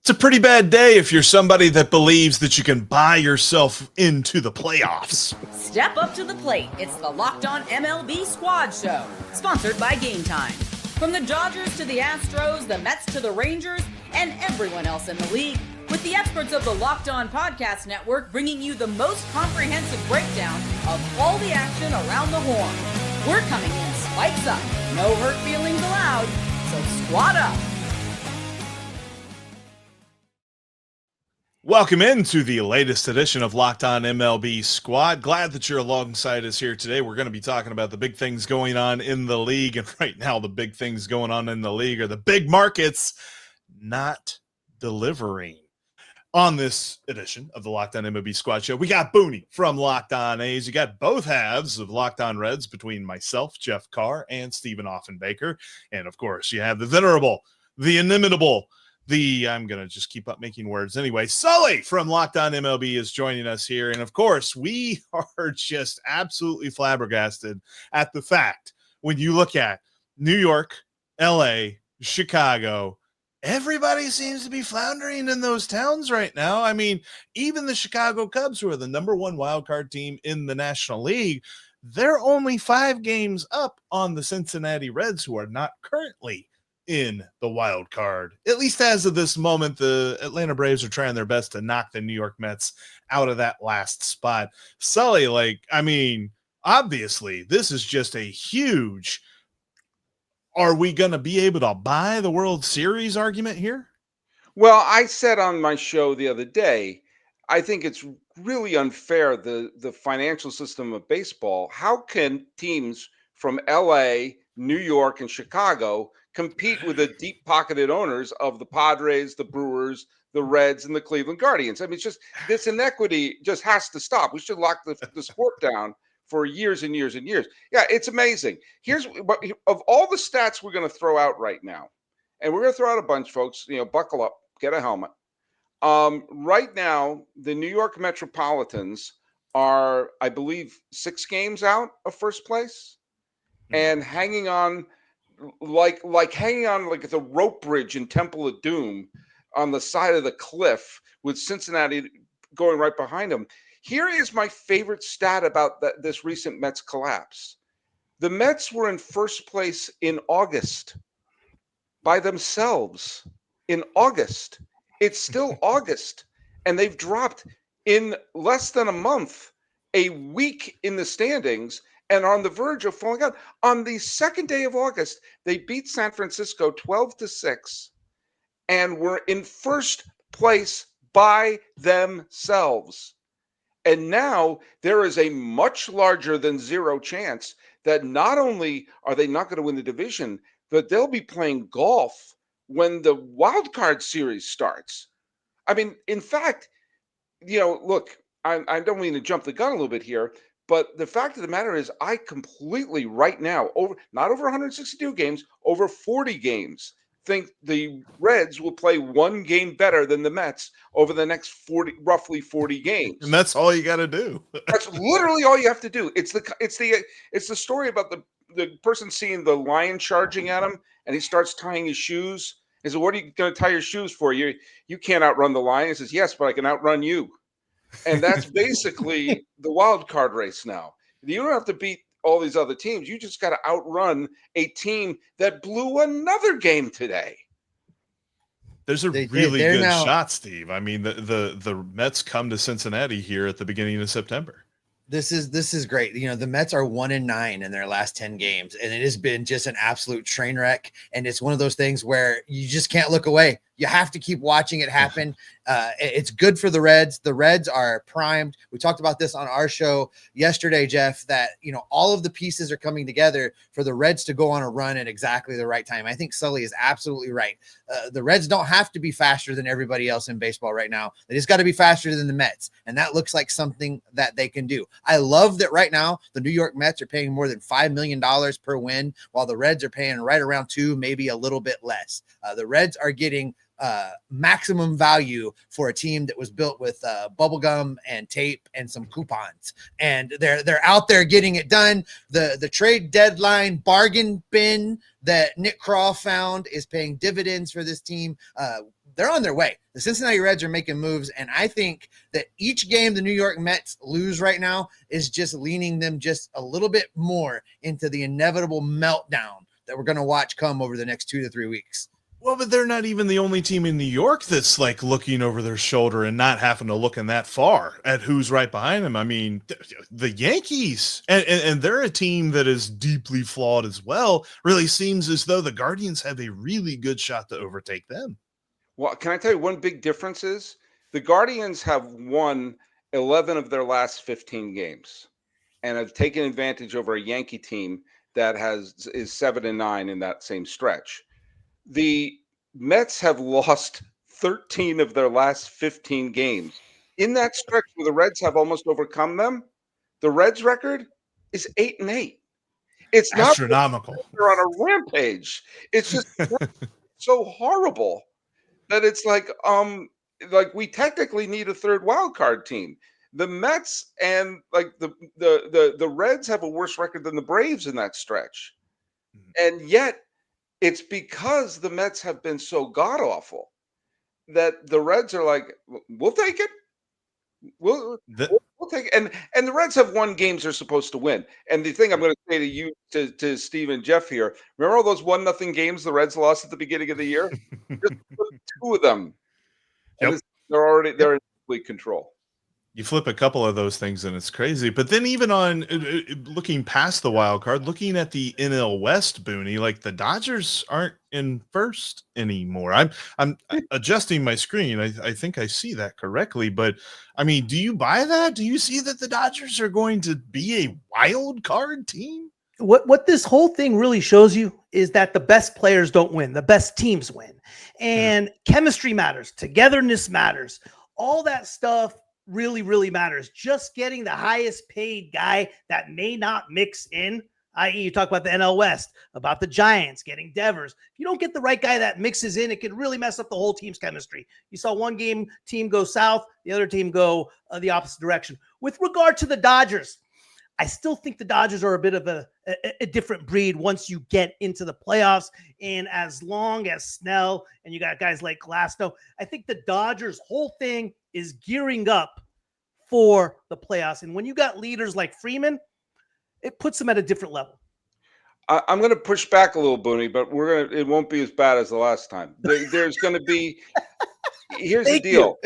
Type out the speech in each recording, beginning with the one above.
It's a pretty bad day if you're somebody that believes that you can buy yourself into the playoffs. Step up to the plate. It's the Locked On MLB Squad Show, sponsored by Gametime. From the Dodgers to the Astros, the Mets to the Rangers, and everyone else in the league, with the experts of the Locked On Podcast Network bringing you the most comprehensive breakdown of all the action around the horn. We're coming in spikes up, no hurt feelings allowed, so squad up. Welcome into the latest edition of Locked On MLB Squad. Glad that you're alongside us here today. We're going to be talking about the big things going on in the league. And right now, the big things going on in the league are the big markets not delivering. On this edition of the Locked On MLB Squad Show, we got Booney from Locked On A's. You got both halves of Locked On Reds between myself, Jeff Carr, and Stephen Offenbaker. And, of course, you have the venerable, the inimitable, I'm going to just keep up making words anyway. Sully from Locked On MLB is joining us here. And of course, we are just absolutely flabbergasted at the fact when you look at New York, LA, Chicago, everybody seems to be floundering in those towns right now. I mean, even the Chicago Cubs, who are the number one wildcard team in the National League, they're only 5 games up on the Cincinnati Reds, who are not currently in the wild card. At least as of this moment, the Atlanta Braves are trying their best to knock the New York Mets out of that last spot. Sully, obviously, this is just a huge, are we going to be able to buy the World Series argument here? Well, I said on my show the other day, I think it's really unfair, the financial system of baseball. How can teams from LA, New York, and Chicago compete with the deep-pocketed owners of the Padres, the Brewers, the Reds, and the Cleveland Guardians? I mean, it's just this inequity just has to stop. We should lock the sport down for years and years and years. Yeah, it's amazing. Here's what of all the stats we're going to throw out right now, and we're going to throw out a bunch, folks. Buckle up, get a helmet. Right now, the New York Metropolitans are, I believe, 6 games out of first place, and hanging on like the rope bridge in Temple of Doom on the side of the cliff with Cincinnati going right behind them. Here is my favorite stat about this recent Mets collapse. The Mets were in first place in August by themselves. In August. It's still August, and they've dropped in less than a month, a week in the standings, and are on the verge of falling out. On the second day of August, they beat San Francisco 12-6 and were in first place by themselves. And now there is a much larger than zero chance that not only are they not going to win the division, but they'll be playing golf when the wild card series starts. I mean, in fact, look, I don't mean to jump the gun a little bit here, but the fact of the matter is I completely right now, not over 162 games, over 40 games, think the Reds will play 1 game better than the Mets over the next roughly 40 games. And that's all you got to do. That's literally all you have to do. It's the story about the person seeing the lion charging at him, and he starts tying his shoes. He says, "What are you going to tie your shoes for? You can't outrun the lion." He says, "Yes, but I can outrun you." And that's basically the wild card race now. You don't have to beat all these other teams. You just got to outrun a team that blew another game today. There's a really good shot, Steve. I mean, the Mets come to Cincinnati here at the beginning of September. This is great. The Mets are 1-9 in their last 10 games, and it has been just an absolute train wreck. And it's one of those things where you just can't look away. You have to keep watching it happen. It's good for the Reds. The Reds are primed. We talked about this on our show yesterday, Jeff, that, all of the pieces are coming together for the Reds to go on a run at exactly the right time. I think Sully is absolutely right. The Reds don't have to be faster than everybody else in baseball right now. They just got to be faster than the Mets. And that looks like something that they can do. I love that right now the New York Mets are paying more than $5 million per win, while the Reds are paying right around $2 million, maybe a little bit less. The Reds are getting maximum value for a team that was built with bubblegum and tape and some coupons. And they're out there getting it done. The trade deadline bargain bin that Nick Kroll found is paying dividends for this team. They're on their way. The Cincinnati Reds are making moves, and I think that each game the New York Mets lose right now is just leaning them just a little bit more into the inevitable meltdown that we're going to watch come over the next 2 to 3 weeks. Well, but they're not even the only team in New York that's like looking over their shoulder and not having to look in that far at who's right behind them. I mean, the Yankees, and they're a team that is deeply flawed as well. Really seems as though the Guardians have a really good shot to overtake them. Well, can I tell you one big difference is the Guardians have won 11 of their last 15 games and have taken advantage over a Yankee team that is 7-9 in that same stretch. The Mets have lost 13 of their last 15 games. In that stretch where the Reds have almost overcome them, the Reds record is 8-8. It's not astronomical. They're on a rampage. It's just so horrible that it's like we technically need a third wild card team. The Mets and like the Reds have a worse record than the Braves in that stretch. And yet it's because the Mets have been so god awful that the Reds are like, we'll take it. We'll take it. And the Reds have won games they're supposed to win. And the thing I'm going to say to you, to Steve and Jeff here, remember all those 1-0 games the Reds lost at the beginning of the year? Just 2 of them. Yep. They're in complete control. You flip a couple of those things and it's crazy. But then even on looking past the wild card, looking at the NL West, Booney, like the Dodgers aren't in first anymore. I'm adjusting my screen. I think I see that correctly. But I mean, do you buy that? Do you see that the Dodgers are going to be a wild card team? What this whole thing really shows you is that the best players don't win. The best teams win. And chemistry matters. Togetherness matters. All that stuff really, really matters. Just getting the highest paid guy that may not mix in, i.e. you talk about the NL West, about the Giants getting Devers. If you don't get the right guy that mixes in, it can really mess up the whole team's chemistry. You saw one team go south, the other team go the opposite direction. With regard to the Dodgers, I still think the Dodgers are a bit of a different breed once you get into the playoffs. And as long as Snell and you got guys like Glasnow, I think the Dodgers' whole thing is gearing up for the playoffs. And when you got leaders like Freeman, it puts them at a different level. I'm going to push back a little, Booney, but it won't be as bad as the last time. There's going to be. Here's the deal.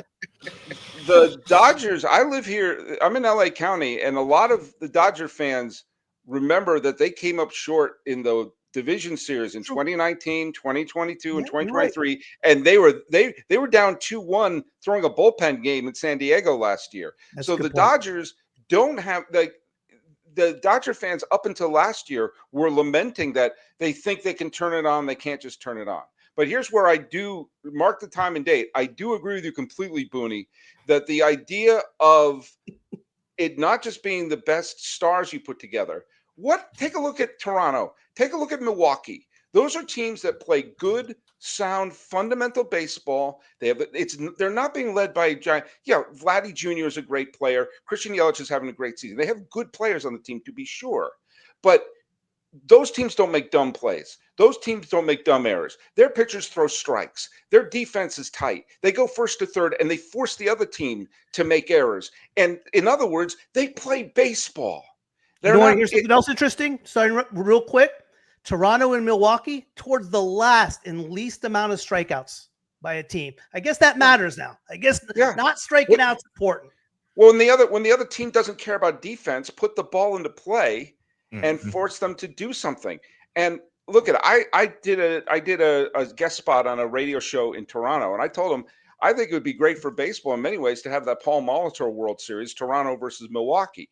The Dodgers, I live here, I'm in LA County, and a lot of the Dodger fans remember that they came up short in the division series in 2019, 2022, and 2023. Right. And they were down 2-1 throwing a bullpen game in San Diego last year. That's so the point. Dodgers don't have the Dodger fans up until last year were lamenting that they think they can turn it on. They can't just turn it on. But here's where I do mark the time and date. I do agree with you completely, Booney, that the idea of it not just being the best stars you put together. Take a look at Toronto. Take a look at Milwaukee. Those are teams that play good, sound, fundamental baseball. They're not being led by a giant. Yeah, Vladdy Jr. is a great player. Christian Yelich is having a great season. They have good players on the team, to be sure. But those teams don't make dumb plays. Those teams don't make dumb errors. Their pitchers throw strikes. Their defense is tight. They go first to third, and they force the other team to make errors. And in other words, they play baseball. You want to hear something else interesting? Starting real quick. Toronto and Milwaukee towards the last and least amount of strikeouts by a team. I guess that matters now. I guess not striking out's important. Well, when the other team doesn't care about defense, put the ball into play and force them to do something. And look at it. I did a guest spot on a radio show in Toronto, and I told them I think it would be great for baseball in many ways to have that Paul Molitor World Series, Toronto versus Milwaukee.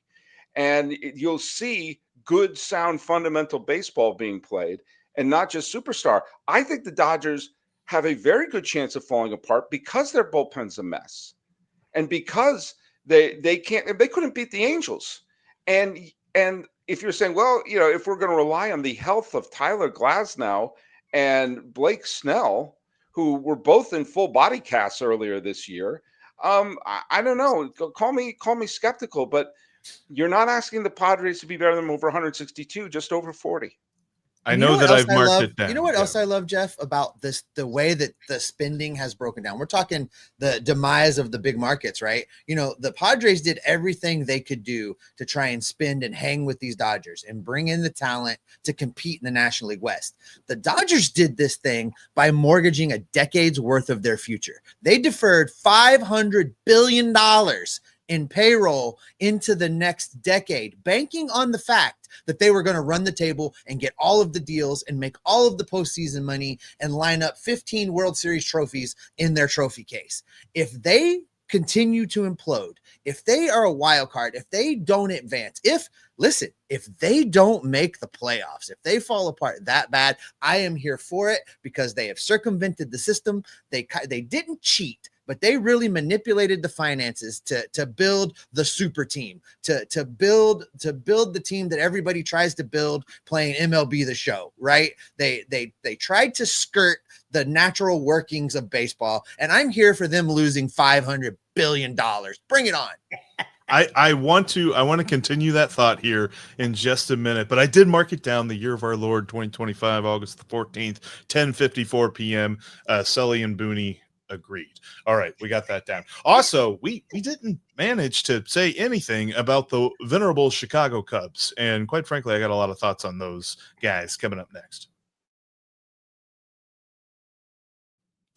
And you'll see good, sound, fundamental baseball being played and not just superstar. I think the Dodgers have a very good chance of falling apart because their bullpen's a mess and because they couldn't beat the Angels. And if you're saying, well, if we're going to rely on the health of Tyler Glasnow and Blake Snell, who were both in full body casts earlier this year. I don't know. Call me skeptical, but you're not asking the Padres to be better than over 162, just over 40. I And you know what that else I've I marked love? it down. You know what Yeah. else I love, Jeff, about this, the way that the spending has broken down. We're talking the demise of the big markets, right? You know, the Padres did everything they could do to try and spend and hang with these Dodgers and bring in the talent to compete in the National League West. The Dodgers did this thing by mortgaging a decade's worth of their future. They deferred $500 billion in payroll into the next decade, banking on the fact that they were going to run the table and get all of the deals and make all of the postseason money and line up 15 World Series trophies in their trophy case. If they continue to implode, if they are a wild card, if they don't advance, if they don't make the playoffs, if they fall apart that bad, I am here for it, because they have circumvented the system. They didn't cheat, but they really manipulated the finances to build the super team, to build the team that everybody tries to build playing MLB The Show, right? They tried to skirt the natural workings of baseball, and I'm here for them losing $500 billion. Bring it on. I want to continue that thought here in just a minute, but I did mark it down, the year of our Lord 2025, August the 14th, 10:54 p.m. Sully and Booney agreed. All right, we got that down. Also, we didn't manage to say anything about the venerable Chicago Cubs, and quite frankly, I got a lot of thoughts on those guys coming up next.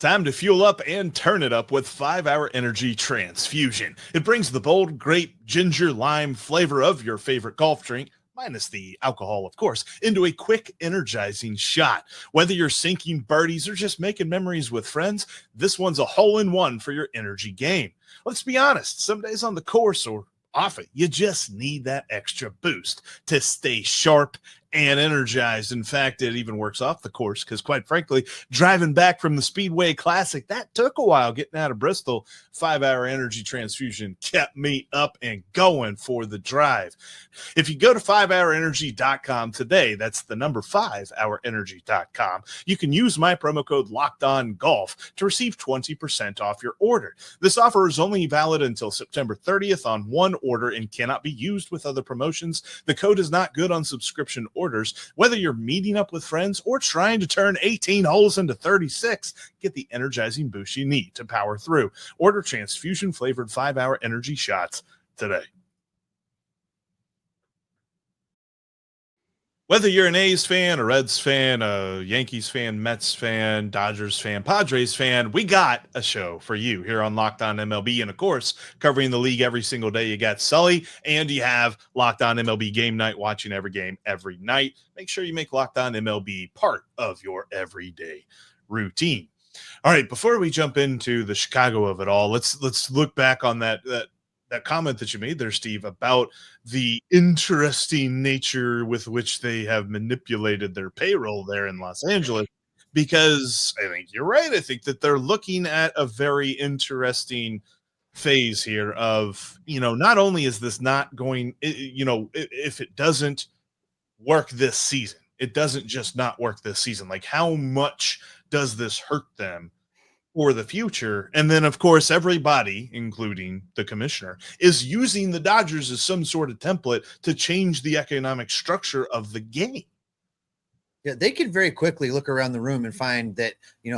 Time to fuel up and turn it up with 5-Hour Energy Transfusion. It brings the bold grape, ginger, lime flavor of your favorite golf drink, minus the alcohol, of course, into a quick, energizing shot. Whether you're sinking birdies or just making memories with friends, this one's a hole-in-one for your energy game. Let's be honest, some days on the course or off it, you just need that extra boost to stay sharp and energized. In fact, it even works off the course, because quite frankly, driving back from the Speedway Classic, that took a while getting out of Bristol. 5-Hour Energy Transfusion kept me up and going for the drive. If you go to 5hourenergy.com today, that's the number 5hourenergy.com, you can use my promo code LOCKEDONGOLF to receive 20% off your order. This offer is only valid until September 30th on one order and cannot be used with other promotions. The code is not good on subscription orders. Whether you're meeting up with friends or trying to turn 18 holes into 36, get the energizing boost you need to power through. Order transfusion flavored 5-Hour Energy shots today. Whether you're an A's fan, a Reds fan, a Yankees fan, Mets fan, Dodgers fan, Padres fan, we got a show for you here on Locked On MLB. And of course, covering the league every single day, you got Sully, and you have Locked On MLB Game Night, watching every game every night. Make sure you make Locked On MLB part of your everyday routine. All right, before we jump into the Chicago of it all, let's look back on that comment that you made there, Steve, about the interesting nature with which they have manipulated their payroll there in Los Angeles, because I think you're right. I think that they're looking at a very interesting phase here of, not only is this not going, if it doesn't work this season, it doesn't just not work this season. Like, how much does this hurt them for the future? And then, of course, everybody, including the commissioner, is using the Dodgers as some sort of template to change the economic structure of the game. Yeah, they could very quickly look around the room and find that,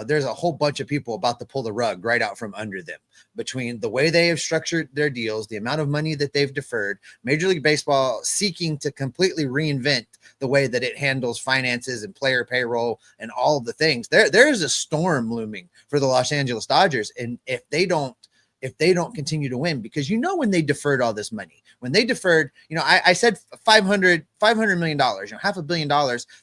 there's a whole bunch of people about to pull the rug right out from under them, between the way they have structured their deals, the amount of money that they've deferred, Major League Baseball seeking to completely reinvent the way that it handles finances and player payroll and all of the things. There is a storm looming for the Los Angeles Dodgers. And if they don't continue to win, because when they deferred all this money, when they deferred, I said $500 million, $500 million,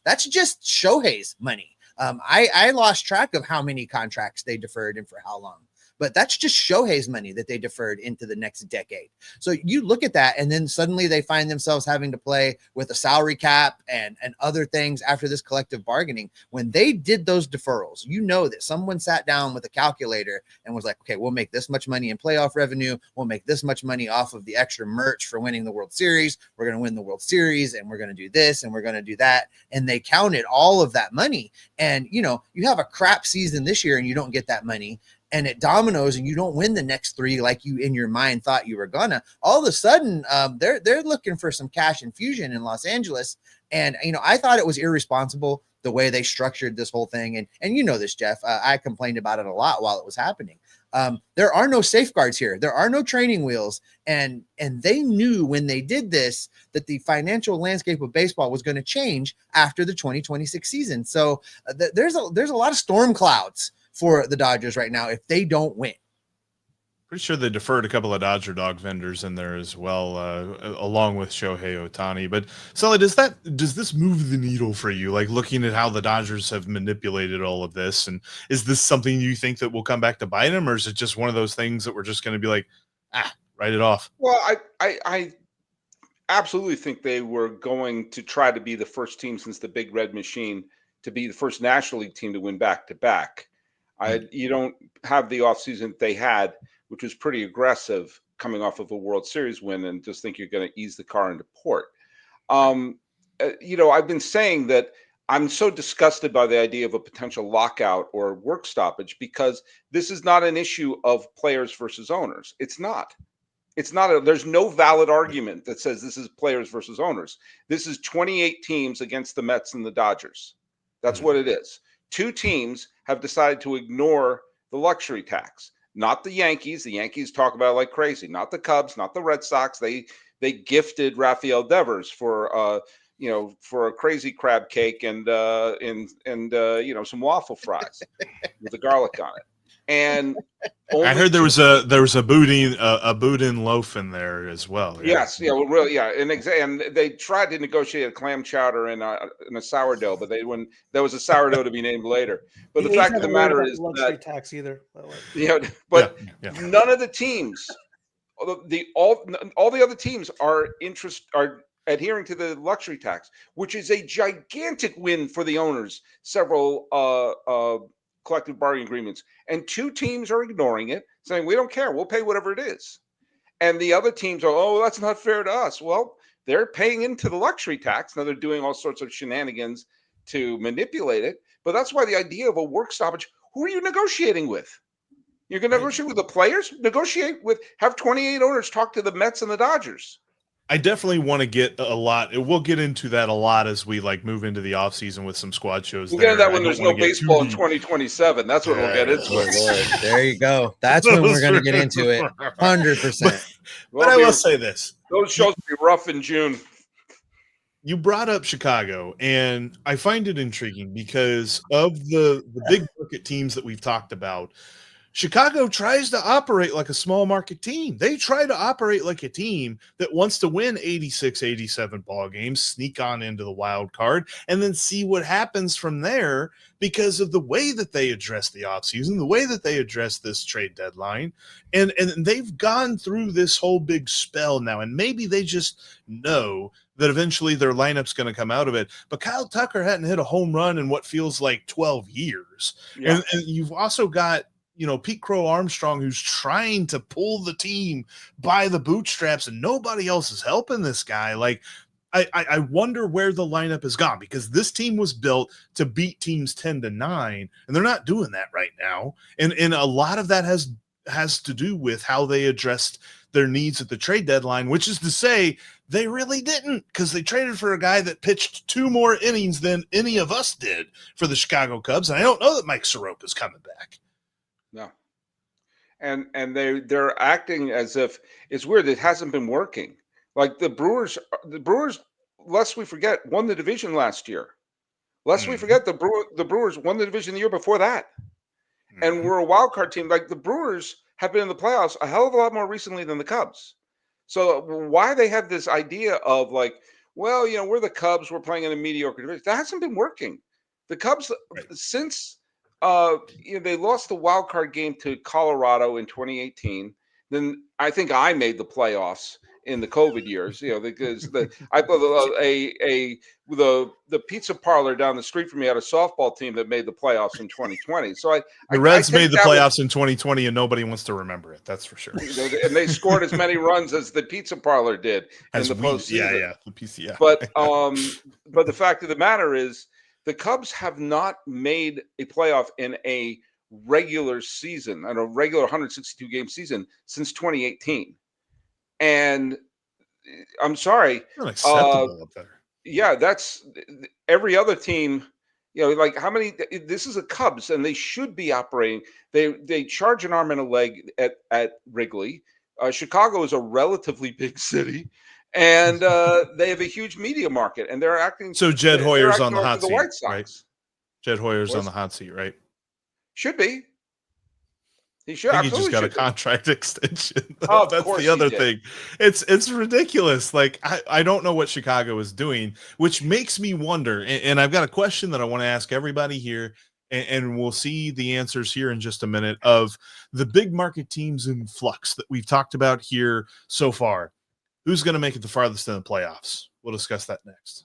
that's just Shohei's money. I lost track of how many contracts they deferred and for how long, but that's just Shohei's money that they deferred into the next decade. So you look at that, and then suddenly they find themselves having to play with a salary cap and other things after this collective bargaining. When they did those deferrals, that someone sat down with a calculator and was like, okay, we'll make this much money in playoff revenue. We'll make this much money off of the extra merch for winning the World Series. We're going to win the World Series, and we're going to do this, and we're going to do that. And they counted all of that money. And, you know, you have a crap season this year and you don't get that money, and it dominoes and you don't win the next 3 like you in your mind thought you were gonna, all of a sudden they're looking for some cash infusion in Los Angeles. And, you know, I thought it was irresponsible the way they structured this whole thing. And you know this, Jeff, I complained about it a lot while it was happening. There are no safeguards here. There are no training wheels. And they knew when they did this that the financial landscape of baseball was going to change after the 2026 season. So there's a lot of storm clouds for the Dodgers right now if they don't win. Pretty sure they deferred a couple of Dodger dog vendors in there as well, along with Shohei Ohtani. But Sully, does this move the needle for you? Like, looking at how the Dodgers have manipulated all of this, and is this something you think that will come back to bite them, or is it just one of those things that we're just going to be like, write it off? Well, I absolutely think they were going to try to be the first team since the Big Red Machine to be the first National League team to win back-to-back. You don't have the offseason that they had, which was pretty aggressive coming off of a World Series win, and just think you're going to ease the car into port. You know, I've been saying that I'm so disgusted by the idea of a potential lockout or work stoppage because this is not an issue of players versus owners. It's not. There's no valid argument that says this is players versus owners. This is 28 teams against the Mets and the Dodgers. That's what it is. 2 teams have decided to ignore the luxury tax. Not the Yankees. The Yankees talk about it like crazy. Not the Cubs. Not the Red Sox. They gifted Rafael Devers for a crazy crab cake and some waffle fries with the garlic on it. And I heard there was a boudin loaf in there as well. Yes, yeah, well, really, yeah, and they tried to negotiate a clam chowder and a sourdough, but there was a sourdough to be named later. But the fact of the matter is luxury tax either. None of the teams, all the other teams are adhering to the luxury tax, which is a gigantic win for the owners. Several collective bargaining agreements, and 2 teams are ignoring it, saying we don't care, we'll pay whatever it is. And the other teams are, oh, that's not fair to us. Well, they're paying into the luxury tax. Now they're doing all sorts of shenanigans to manipulate it. But that's why the idea of a work stoppage, who are you negotiating with? You're going to negotiate with the players? Have 28 owners talk to the Mets and the Dodgers. I definitely want to get a lot. We'll get into that a lot as we like move into the offseason with some squad shows. We'll get into that when there's no baseball in 2027 That's when we'll get into it. There you go. That's when we're going to get into it. 100%. But I will say this. Those shows will be rough in June. You brought up Chicago, and I find it intriguing because of the big market teams that we've talked about. Chicago tries to operate like a small market team. They try to operate like a team that wants to win 86, 87 ball games, sneak on into the wild card, and then see what happens from there because of the way that they address the offseason, the way that they address this trade deadline. And they've gone through this whole big spell now, and maybe they just know that eventually their lineup's going to come out of it. But Kyle Tucker hadn't hit a home run in what feels like 12 years. Yeah. And you've also got Pete Crow Armstrong, who's trying to pull the team by the bootstraps, and nobody else is helping this guy. Like, I wonder where the lineup has gone, because this team was built to beat teams 10-9, and they're not doing that right now. And a lot of that has to do with how they addressed their needs at the trade deadline, which is to say they really didn't, because they traded for a guy that pitched 2 more innings than any of us did for the Chicago Cubs. And I don't know that Mike Soroka's coming back. No. And they're acting as if it's weird. It hasn't been working. Like the Brewers, lest we forget, won the division last year. Lest we forget, the Brewers won the division the year before that. And we're a wild card team. Like the Brewers have been in the playoffs a hell of a lot more recently than the Cubs. So why they have this idea of like, well, we're the Cubs, we're playing in a mediocre division. That hasn't been working. The Cubs, since they lost the wild card game to Colorado in 2018. Then I think I made the playoffs in the COVID years, because the pizza parlor down the street from me had a softball team that made the playoffs in 2020. So the Reds made the playoffs in 2020, and nobody wants to remember it. That's for sure. And they scored as many runs as the pizza parlor did in the postseason. The pizza. Yeah. But the fact of the matter is, the Cubs have not made a playoff in a regular season, and a regular 162 game season since 2018. And I'm sorry, Unacceptable up there. yeah, that's every other team. Like how many? This is a Cubs, and they should be operating. They charge an arm and a leg at Wrigley. Chicago is a relatively big city, and they have a huge media market, and they're acting. So Jed they're Hoyer's acting on the like hot the seat, White Sox. right? Jed Hoyer's on Was- the hot seat, right? Should be. He should. I think he just got a Absolutely should be. contract extension. Oh, of That's course the he other did. thing. It's ridiculous. Like I don't know what Chicago is doing, which makes me wonder. And I've got a question that I want to ask everybody here, and we'll see the answers here in just a minute, of the big market teams in flux that we've talked about here so far. Who's going to make it the farthest in the playoffs? We'll discuss that next.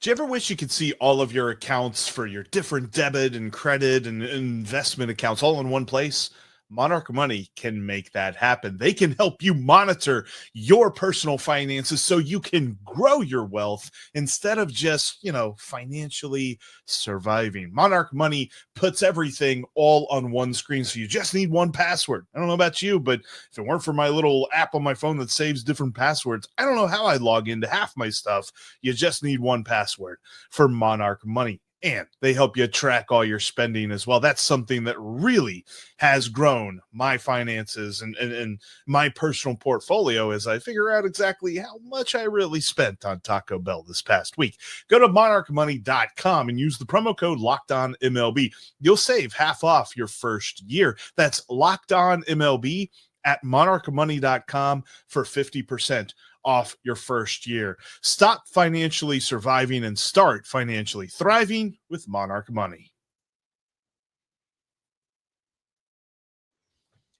Do you ever wish you could see all of your accounts for your different debit and credit and investment accounts all in one place? Monarch Money can make that happen. They can help you monitor your personal finances so you can grow your wealth instead of just, financially surviving. Monarch Money puts everything all on one screen, so you just need one password. I don't know about you, but if it weren't for my little app on my phone that saves different passwords, I don't know how I'd log into half my stuff. You just need one password for Monarch Money. And they help you track all your spending as well. That's something that really has grown my finances and my personal portfolio as I figure out exactly how much I really spent on Taco Bell this past week. Go to monarchmoney.com and use the promo code LOCKEDONMLB. You'll save half off your first year. That's LOCKEDONMLB at monarchmoney.com for 50% off your first year. Stop financially surviving and start financially thriving with Monarch Money.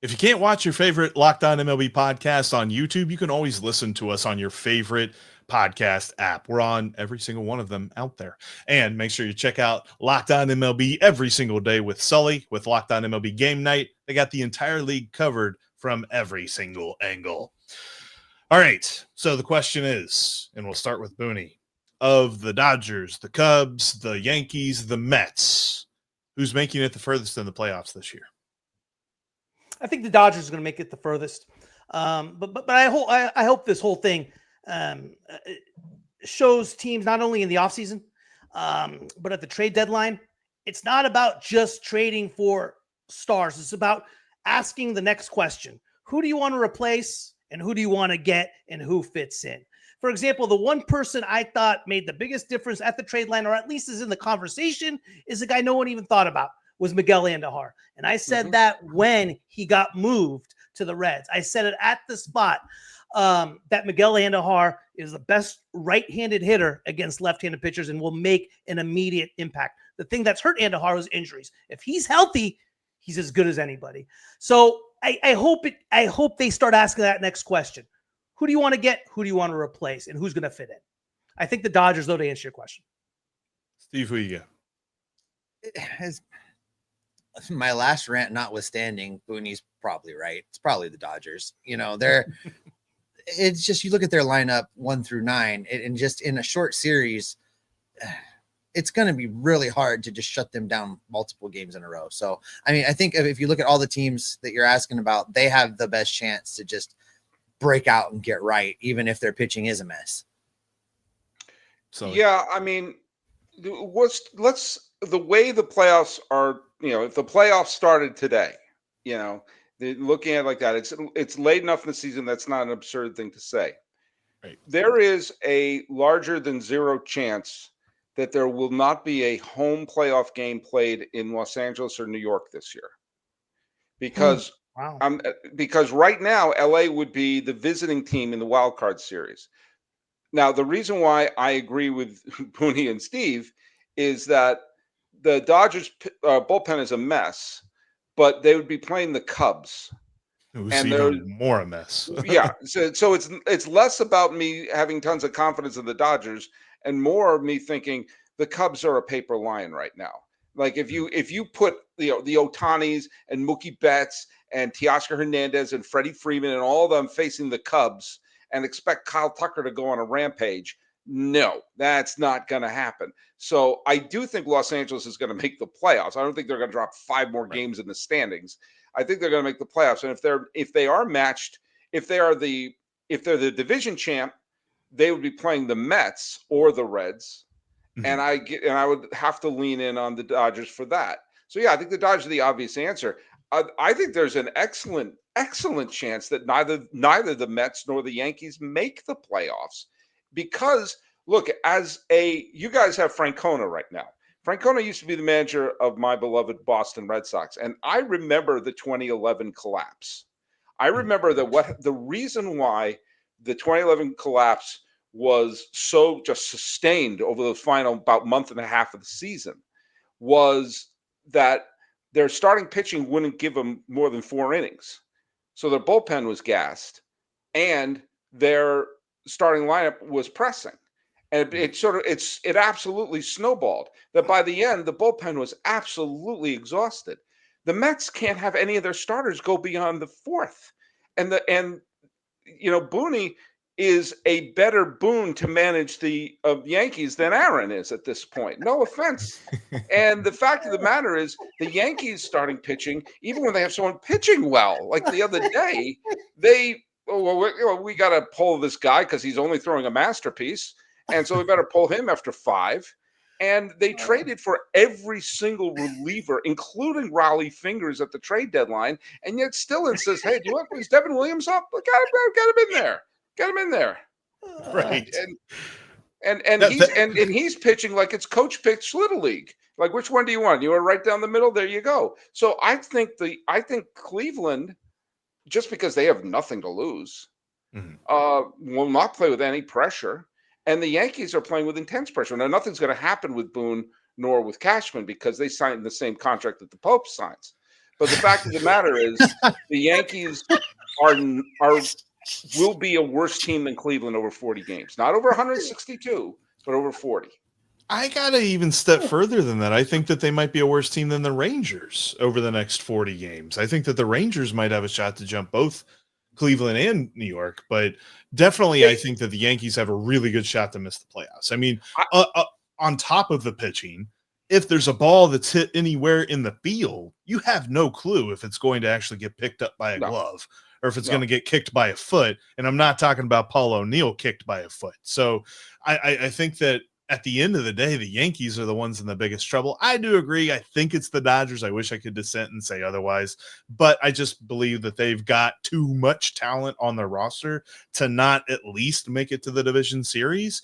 If you can't watch your favorite Locked On MLB podcast on YouTube, you can always listen to us on your favorite podcast app. We're on every single one of them out there. And make sure you check out Locked On MLB every single day with Sully, with Locked On MLB Game Night. They got the entire league covered from every single angle. All right, so the question is, and we'll start with Booney, of the Dodgers, the Cubs, the Yankees, the Mets, who's making it the furthest in the playoffs this year? I think the Dodgers are going to make it the furthest. But I hope this whole thing shows teams not only in the offseason, but at the trade deadline. It's not about just trading for stars. It's about asking the next question. Who do you want to replace? And who do you want to get, and who fits in? For example, the one person I thought made the biggest difference at the trade line, or at least is in the conversation, is a guy no one even thought about, was Miguel Andujar. And I said that when he got moved to the Reds. I said it at the spot that Miguel Andujar is the best right-handed hitter against left-handed pitchers and will make an immediate impact. The thing that's hurt Andujar was injuries. If he's healthy, he's as good as anybody. So I hope they start asking that next question. Who do you want to get? Who do you want to replace? And who's going to fit in? I think the Dodgers, though, to answer your question. Steve, who you got? As my last rant notwithstanding, Booney's probably right. It's probably the Dodgers. It's just, you look at their lineup 1 through 9, and just in a short series, it's going to be really hard to just shut them down multiple games in a row. So, I think if you look at all the teams that you're asking about, they have the best chance to just break out and get right, even if their pitching is a mess. So, yeah, the way the playoffs are, if the playoffs started today, looking at it like that, it's late enough in the season. That's not an absurd thing to say. Right. There is a larger than zero chance that there will not be a home playoff game played in Los Angeles or New York this year. Because because right now LA would be the visiting team in the wild card series. Now, the reason why I agree with Booney and Steve is that the Dodgers bullpen is a mess, but they would be playing the Cubs. And they're more a mess. Yeah. So it's less about me having tons of confidence in the Dodgers and more of me thinking the Cubs are a paper lion right now. Like if you put the Otanis and Mookie Betts and Teoscar Hernandez and Freddie Freeman and all of them facing the Cubs and expect Kyle Tucker to go on a rampage, No, that's not going to happen. So I do think Los Angeles is going to make the playoffs. I don't think they're going to drop 5 more games in the standings. I think they're going to make the playoffs. And if they are matched, if they're the division champ, they would be playing the Mets or the Reds. And I would have to lean in on the Dodgers for that. So yeah, I think the Dodgers are the obvious answer. I think there's an excellent chance that neither the Mets nor the Yankees make the playoffs, because look, you guys have Francona right now. Francona used to be the manager of my beloved Boston Red Sox, and I remember the 2011 collapse. I remember the reason why the 2011 collapse was so just sustained over the final about month and a half of the season was that their starting pitching wouldn't give them more than 4 innings. So their bullpen was gassed and their starting lineup was pressing. And it absolutely snowballed that by the end, the bullpen was absolutely exhausted. The Mets can't have any of their starters go beyond the 4th. And Booney is a better boon to manage the Yankees than Aaron is at this point. No offense. And the fact of the matter is the Yankees starting pitching, even when they have someone pitching well, like the other day, we got to pull this guy because he's only throwing a masterpiece. And so we better pull him after 5. And they traded for every single reliever, including Raleigh Fingers at the trade deadline. And yet still it says, hey, do you want is Devin Williams up? Got him in there. Get him in there. Right. And he's pitching like it's coach pitch Little League. Like, which one do you want? You are right down the middle. There you go. So I think Cleveland, just because they have nothing to lose, will not play with any pressure. And the Yankees are playing with intense pressure. Now, nothing's going to happen with Boone nor with Cashman because they signed the same contract that the Pope signs. But the fact of the matter is the Yankees will be a worse team than Cleveland over 40 games. Not over 162, but over 40. I got to even step further than that. I think that they might be a worse team than the Rangers over the next 40 games. I think that the Rangers might have a shot to jump both Cleveland and New York, but definitely I think that the Yankees have a really good shot to miss the playoffs. I mean, on top of the pitching, if there's a ball that's hit anywhere in the field, you have no clue if it's going to actually get picked up by a glove or if it's going to get kicked by a foot. And I'm not talking about Paul O'Neill kicked by a foot. So I think that at the end of the day, the Yankees are the ones in the biggest trouble. I do agree. I think it's the Dodgers. I wish I could dissent and say otherwise, but I just believe that they've got too much talent on their roster to not at least make it to the division series.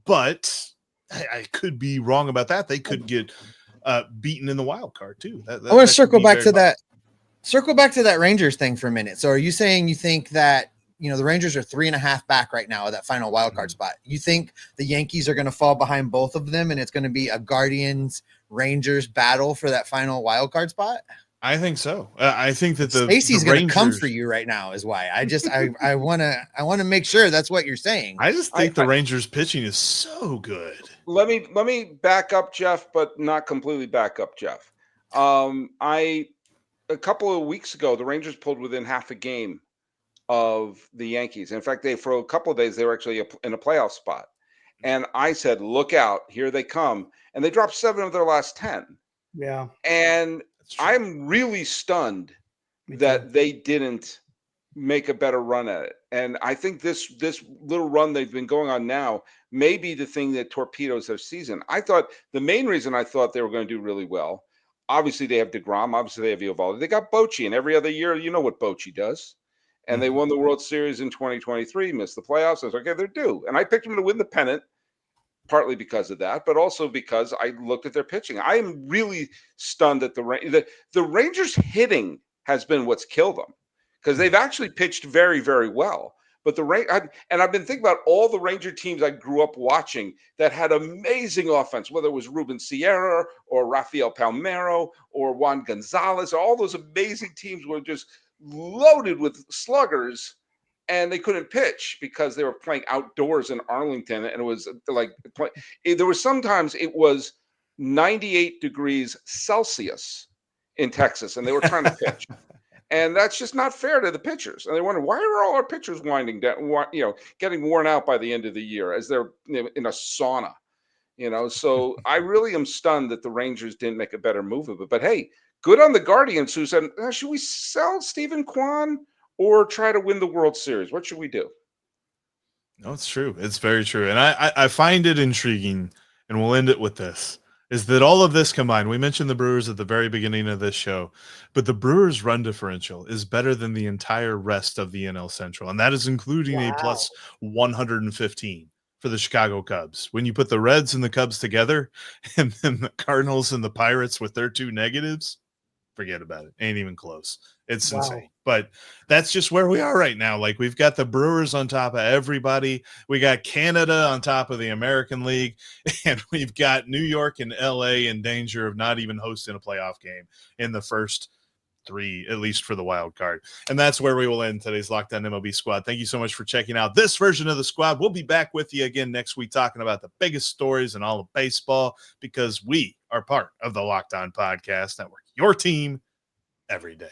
But I could be wrong about that. They could get beaten in the wild card too. I want to circle back to that. Circle back to that Rangers thing for a minute. So are you saying you think that, the Rangers are 3.5 back right now at that final wild card spot? You think the Yankees are going to fall behind both of them and it's going to be a Guardians Rangers battle for that final wild card spot? I think so. I think that Stacy's going to come for you right now is why I want to make sure that's what you're saying. I just think the Rangers pitching is so good. Let me back up Jeff, but not completely back up Jeff. A couple of weeks ago, the Rangers pulled within half a game of the Yankees. In fact, for a couple of days, they were actually in a playoff spot. And I said, look out, here they come. And they dropped 7 of their last 10. Yeah. And I'm really stunned that they didn't make a better run at it. And I think this little run they've been going on now may be the thing that torpedoes their season. I thought the main reason I thought they were going to do really well, obviously they have DeGrom, obviously they have Eovaldi. They got Bochy, and every other year, you know what Bochy does. And they won the World Series in 2023, missed the playoffs. I was like, okay, they're due. And I picked them to win the pennant, partly because of that, but also because I looked at their pitching. I am really stunned that the Rangers hitting has been what's killed them, because they've actually pitched very, very well. But I've been thinking about all the Ranger teams I grew up watching that had amazing offense, whether it was Ruben Sierra or Rafael Palmeiro or Juan Gonzalez. All those amazing teams were just loaded with sluggers, and they couldn't pitch because they were playing outdoors in Arlington. And it was like, there was sometimes it was 98 degrees Celsius in Texas, and they were trying to pitch. And that's just not fair to the pitchers. And they wonder, why are all our pitchers winding down, getting worn out by the end of the year as they're in a sauna? So I really am stunned that the Rangers didn't make a better move of it. But hey, good on the Guardians who said, should we sell Stephen Kwan or try to win the World Series? What should we do? No, it's true. It's very true. And I find it intriguing, and we'll end it with this, is that all of this combined, we mentioned the Brewers at the very beginning of this show, but the Brewers' run differential is better than the entire rest of the NL Central, and that is including a plus 115 for the Chicago Cubs. When you put the Reds and the Cubs together, and then the Cardinals and the Pirates with their 2 negatives, forget about it. Ain't even close. It's insane. But that's just where we are right now. Like, we've got the Brewers on top of everybody. We got Canada on top of the American League. And we've got New York and LA in danger of not even hosting a playoff game in the first 3, at least for the wild card. And that's where we will end today's Locked On MLB Squad. Thank you so much for checking out this version of the squad. We'll be back with you again next week talking about the biggest stories in all of baseball, because we are part of the Locked On Podcast Network, your team every day.